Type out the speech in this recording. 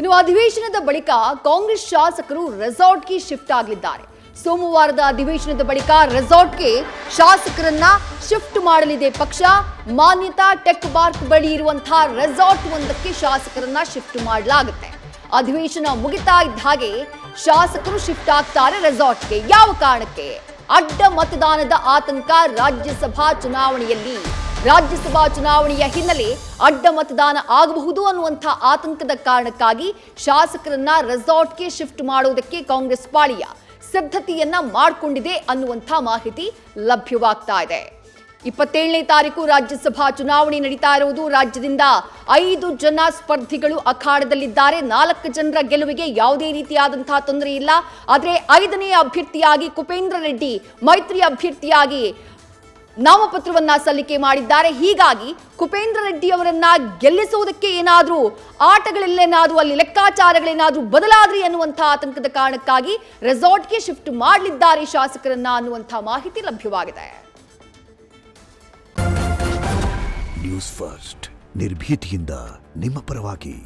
ಇನ್ನು ಅಧಿವೇಶನದ ಬಳಿಕ ಕಾಂಗ್ರೆಸ್ ಶಾಸಕರು ರೆಸಾರ್ಟ್ಗೆ ಶಿಫ್ಟ್ ಆಗಲಿದ್ದಾರೆ. ಸೋಮವಾರದ ಅಧಿವೇಶನದ ಬಳಿಕ ರೆಸಾರ್ಟ್ಗೆ ಶಾಸಕರನ್ನ ಶಿಫ್ಟ್ ಮಾಡಲಿದೆ ಪಕ್ಷ. ಮಾನ್ಯತಾ ಟೆಕ್ ಪಾರ್ಕ್ ಬಳಿ ಇರುವಂತಹ ರೆಸಾರ್ಟ್ ಒಂದಕ್ಕೆ ಶಾಸಕರನ್ನ ಶಿಫ್ಟ್ ಮಾಡಲಾಗುತ್ತೆ. ಅಧಿವೇಶನ ಮುಗಿತಾ ಇದ್ದ ಹಾಗೆ ಶಾಸಕರು ಶಿಫ್ಟ್ ಆಗ್ತಾರೆ ರೆಸಾರ್ಟ್ಗೆ. ಯಾವ ಕಾರಣಕ್ಕೆ? ಅಡ್ಡ ಮತದಾನದ ಆತಂಕ. ರಾಜ್ಯಸಭಾ ಚುನಾವಣೆಯ ಹಿನ್ನೆಲೆ ಅಡ್ಡ ಮತದಾನ ಆಗಬಹುದು ಅನ್ನುವಂಥ ಆತಂಕದ ಕಾರಣಕ್ಕಾಗಿ ಶಾಸಕರನ್ನ ರೆಸಾರ್ಟ್ಗೆ ಶಿಫ್ಟ್ ಮಾಡೋದಕ್ಕೆ ಕಾಂಗ್ರೆಸ್ ಪಾಳಿಯ ಸಿದ್ಧತೆಯನ್ನ ಮಾಡಿಕೊಂಡಿದೆ ಅನ್ನುವಂಥ ಮಾಹಿತಿ ಲಭ್ಯವಾಗ್ತಾ ಇದೆ. 27ನೇ ತಾರೀಕು ರಾಜ್ಯಸಭಾ ಚುನಾವಣೆ ನಡೀತಾ ಇರುವುದು. ರಾಜ್ಯದಿಂದ 5 ಜನ ಸ್ಪರ್ಧಿಗಳು ಅಖಾಡದಲ್ಲಿದ್ದಾರೆ. 4 ಜನರ ಗೆಲುವಿಗೆ ಯಾವುದೇ ರೀತಿಯಾದಂತಹ ತೊಂದರೆ ಇಲ್ಲ. ಆದರೆ 5ನೇ ಅಭ್ಯರ್ಥಿಯಾಗಿ ಕುಪೇಂದ್ರ ರೆಡ್ಡಿ ಮೈತ್ರಿ ಅಭ್ಯರ್ಥಿಯಾಗಿ ನಾಮಪತ್ರವನ್ನ ಸಲ್ಲಿಕೆ ಮಾಡಿದ್ದಾರೆ. ಹೀಗಾಗಿ ಕುಪೇಂದ್ರ ರೆಡ್ಡಿ ಅವರನ್ನ ಗೆಲ್ಲಿಸುವುದಕ್ಕೆ ಏನಾದರೂ ಆಟಗಳಲ್ಲೇನಾದರೂ ಅಲ್ಲಿ ಲೆಕ್ಕಾಚಾರಗಳೇನಾದರೂ ಬದಲಾದ್ರಿ ಅನ್ನುವಂಥ ಆತಂಕದ ಕಾರಣಕ್ಕಾಗಿ ರೆಸಾರ್ಟ್ಗೆ ಶಿಫ್ಟ್ ಮಾಡಲಿದ್ದಾರೆ ಶಾಸಕರನ್ನ ಅನ್ನುವಂಥ ಮಾಹಿತಿ ಲಭ್ಯವಾಗಿದೆ. ನ್ಯೂಸ್ ಫಸ್ಟ್ ನಿರ್ಭೀತಿಯಿಂದ ನಿಮ್ಮ ಪರವಾಗಿ.